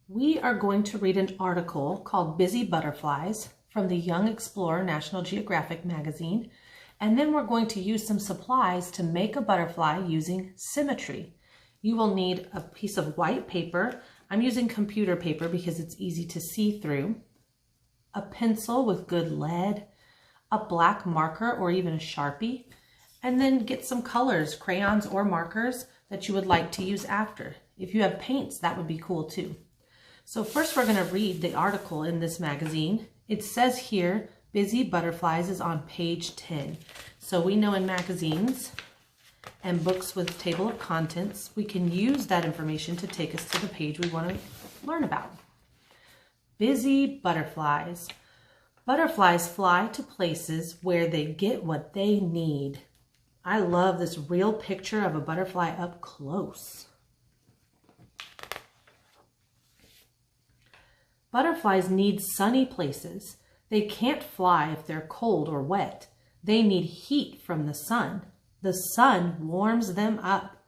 We are going to read an article called Busy Butterflies from the Young Explorer National Geographic magazine, and then we're going to use some supplies to make a butterfly using Symmetry. You will need a piece of white paper. I'm using computer paper because it's easy to see through, a pencil with good lead, a black marker or even a Sharpie, and then get some colors, crayons or markers that you would like to use after. If you have paints, that would be cool too. So first we're going to read the article in this magazine. It says here, Busy Butterflies is on page 10. So we know in magazines and books with table of contents, we can use that information to take us to the page we want to learn about. Busy butterflies. Butterflies fly to places where they get what they need. I love this real picture of a butterfly up close. Butterflies need sunny places. They can't fly if they're cold or wet. They need heat from the sun. The sun warms them up.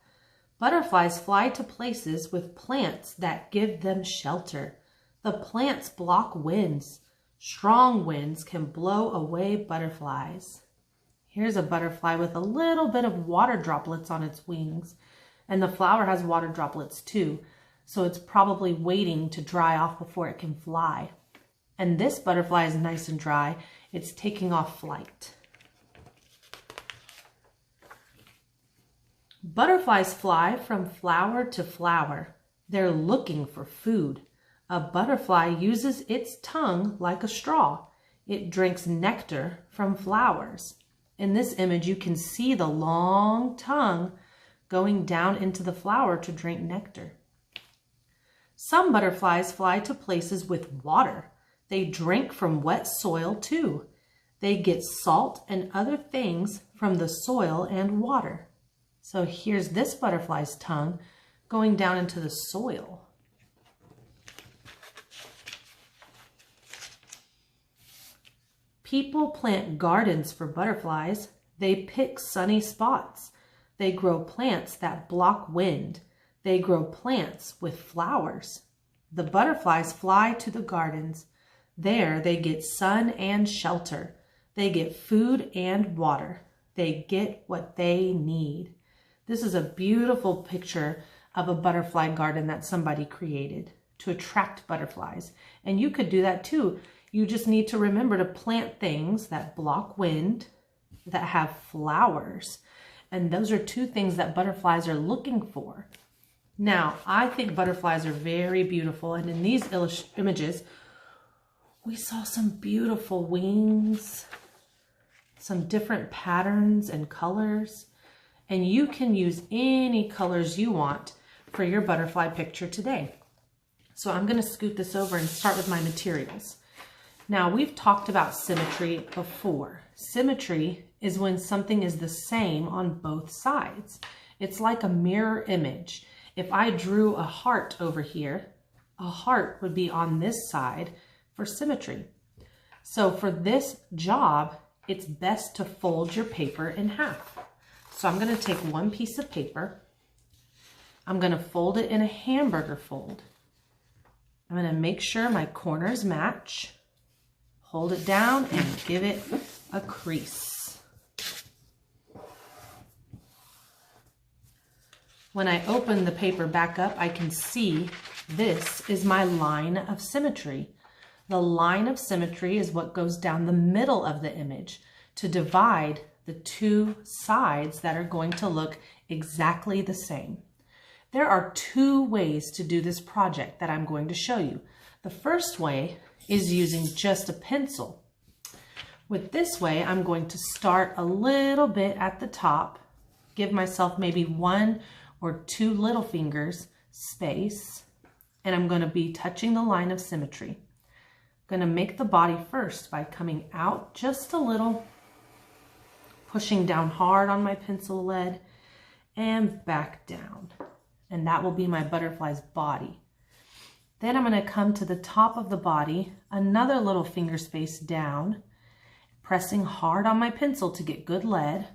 Butterflies fly to places with plants that give them shelter. The plants block winds. Strong winds can blow away butterflies. Here's a butterfly with a little bit of water droplets on its wings. And the flower has water droplets too. So it's probably waiting to dry off before it can fly. And this butterfly is nice and dry. It's taking off flight. Butterflies fly from flower to flower. They're looking for food. A butterfly uses its tongue like a straw. It drinks nectar from flowers. In this image, you can see the long tongue going down into the flower to drink nectar. Some butterflies fly to places with water. They drink from wet soil too. They get salt and other things from the soil and water. So here's this butterfly's tongue going down into the soil. People plant gardens for butterflies. They pick sunny spots. They grow plants that block wind. They grow plants with flowers. The butterflies fly to the gardens. There they get sun and shelter. They get food and water. They get what they need. This is a beautiful picture of a butterfly garden that somebody created to attract butterflies. And you could do that too. You just need to remember to plant things that block wind, that have flowers. And those are two things that butterflies are looking for. Now, I think butterflies are very beautiful, and in these images, we saw some beautiful wings, some different patterns and colors, and you can use any colors you want for your butterfly picture today. So I'm going to scoot this over and start with my materials. Now, we've talked about symmetry before. Symmetry is when something is the same on both sides. It's like a mirror image. If I drew a heart over here, a heart would be on this side for symmetry. So for this job, it's best to fold your paper in half. So I'm going to take one piece of paper. I'm going to fold it in a hamburger fold. I'm going to make sure my corners match. Hold it down and give it a crease. When I open the paper back up, I can see this is my line of symmetry. The line of symmetry is what goes down the middle of the image to divide the two sides that are going to look exactly the same. There are two ways to do this project that I'm going to show you. The first way is using just a pencil. With this way, I'm going to start a little bit at the top, give myself maybe one or two little fingers space, and I'm going to be touching the line of symmetry. I'm going to make the body first by coming out just a little, pushing down hard on my pencil lead, and back down. And that will be my butterfly's body. Then I'm going to come to the top of the body, another little finger space down, pressing hard on my pencil to get good lead.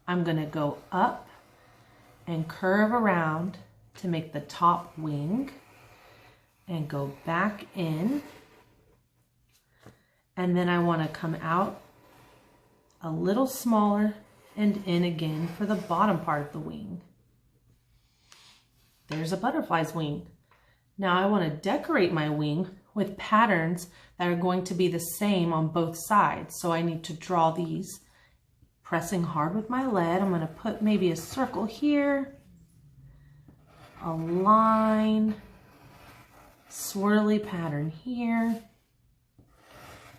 I'm going to go up and curve around to make the top wing. and go back in. And then I want to come out a little smaller and in again for the bottom part of the wing. There's a butterfly's wing. Now I want to decorate my wing with patterns that are going to be the same on both sides. So I need to draw these, pressing hard with my lead. I'm going to put maybe a circle here, a line, swirly pattern here,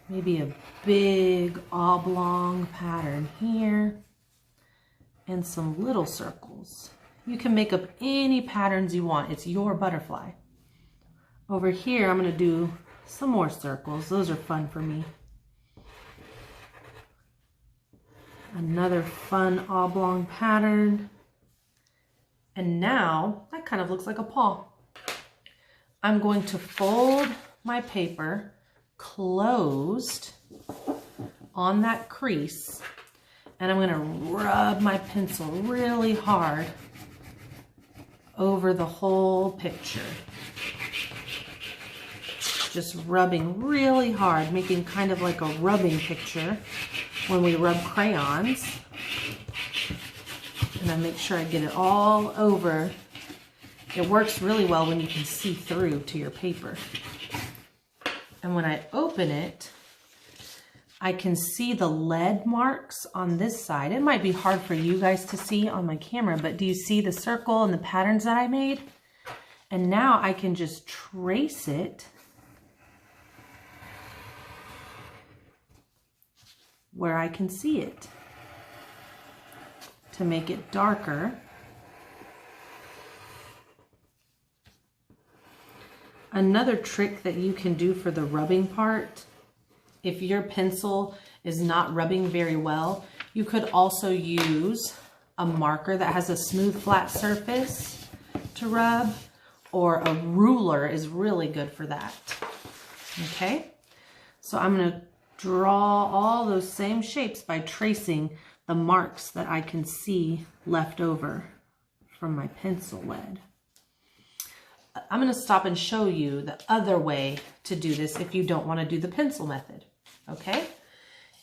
maybe a big oblong pattern here, and some little circles. You can make up any patterns you want. It's your butterfly. Over here, I'm going to do some more circles. Those are fun for me. Another fun oblong pattern. And now that kind of looks like a paw. I'm going to fold my paper closed on that crease, and I'm going to rub my pencil really hard over the whole picture. Just rubbing really hard, making kind of like a rubbing picture when we rub crayons. And I make sure I get it all over. It works really well when you can see through to your paper. And when I open it, I can see the lead marks on this side. It might be hard for you guys to see on my camera, but do you see the circle and the patterns that I made? And now I can just trace it where I can see it to make it darker. Another trick that you can do for the rubbing part, if your pencil is not rubbing very well, you could also use a marker that has a smooth flat surface to rub, or a ruler is really good for that. Okay, so I'm going to draw all those same shapes by tracing the marks that I can see left over from my pencil lead. I'm going to stop and show you the other way to do this if you don't want to do the pencil method. Okay,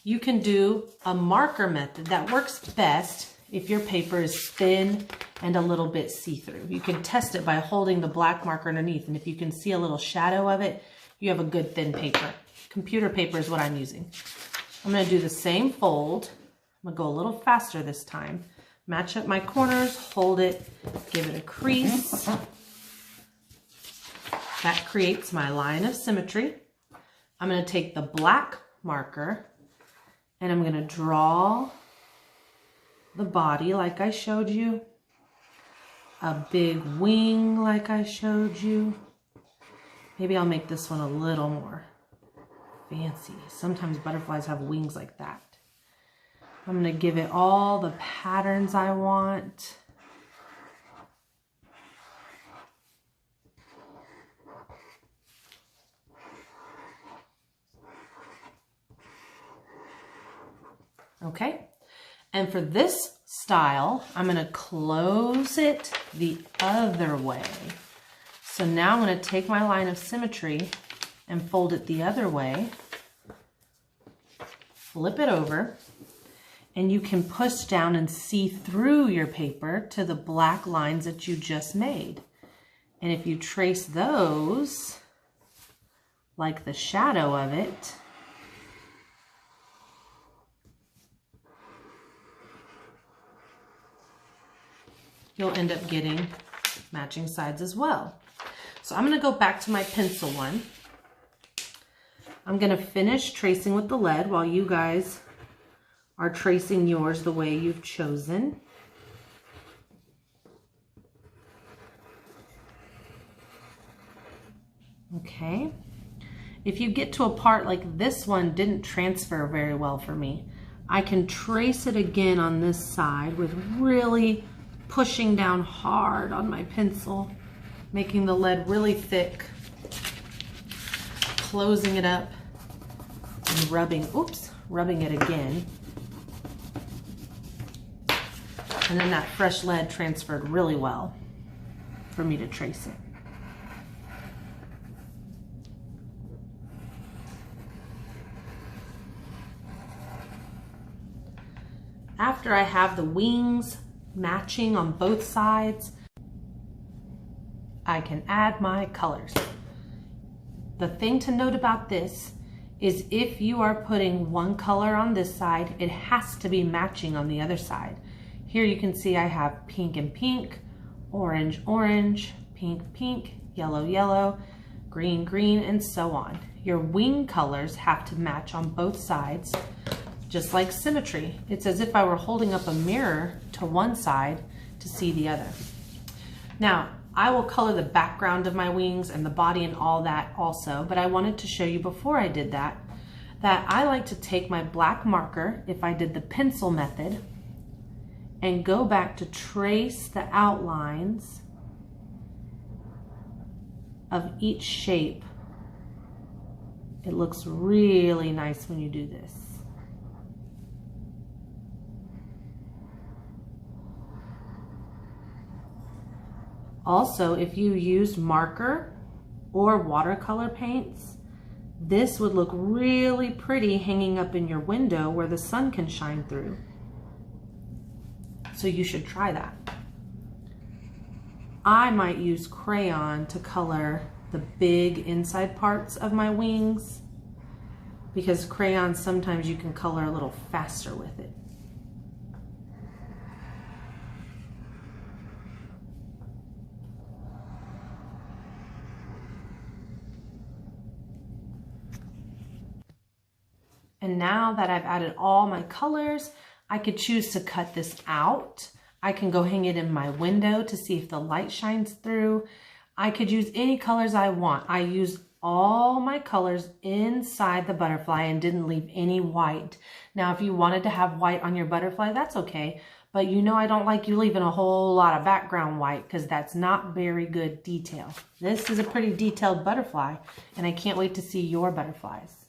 you can do a marker method that works best if your paper is thin and a little bit see-through. You can test it by holding the black marker underneath, and if you can see a little shadow of it, you have a good thin paper. Computer paper is what I'm using. I'm going to do the same fold. I'm going to go a little faster this time. Match up my corners, hold it, give it a crease. That creates my line of symmetry. I'm going to take the black marker and I'm going to draw the body like I showed you, a big wing like I showed you. Maybe I'll make this one a little more fancy. Sometimes butterflies have wings like that. I'm going to give it all the patterns I want. Okay, and for this style, I'm going to close it the other way. So now I'm going to take my line of symmetry and fold it the other way, flip it over, and you can push down and see through your paper to the black lines that you just made. And if you trace those, like the shadow of it, you'll end up getting matching sides as well. So I'm going to go back to my pencil one. I'm going to finish tracing with the lead while you guys are tracing yours the way you've chosen. Okay. If you get to a part like this one didn't transfer very well for me, I can trace it again on this side with really pushing down hard on my pencil, making the lead really thick, closing it up and rubbing it again. And then that fresh lead transferred really well for me to trace it. After I have the wings matching on both sides, I can add my colors. The thing to note about this is if you are putting one color on this side, it has to be matching on the other side. Here you can see I have pink and pink, orange, orange, pink, pink, yellow, yellow, green, green, and so on. Your wing colors have to match on both sides, just like symmetry. It's as if I were holding up a mirror to one side to see the other. Now, I will color the background of my wings and the body and all that also, but I wanted to show you before I did that I like to take my black marker, if I did the pencil method, and go back to trace the outlines of each shape. It looks really nice when you do this. Also, if you used marker or watercolor paints, this would look really pretty hanging up in your window where the sun can shine through. So you should try that. I might use crayon to color the big inside parts of my wings, because crayon sometimes you can color a little faster with it. And now that I've added all my colors, I could choose to cut this out. I can go hang it in my window to see if the light shines through. I could use any colors I want. I used all my colors inside the butterfly and didn't leave any white. Now, if you wanted to have white on your butterfly, that's okay. But you know I don't like you leaving a whole lot of background white, because that's not very good detail. This is a pretty detailed butterfly, and I can't wait to see your butterflies.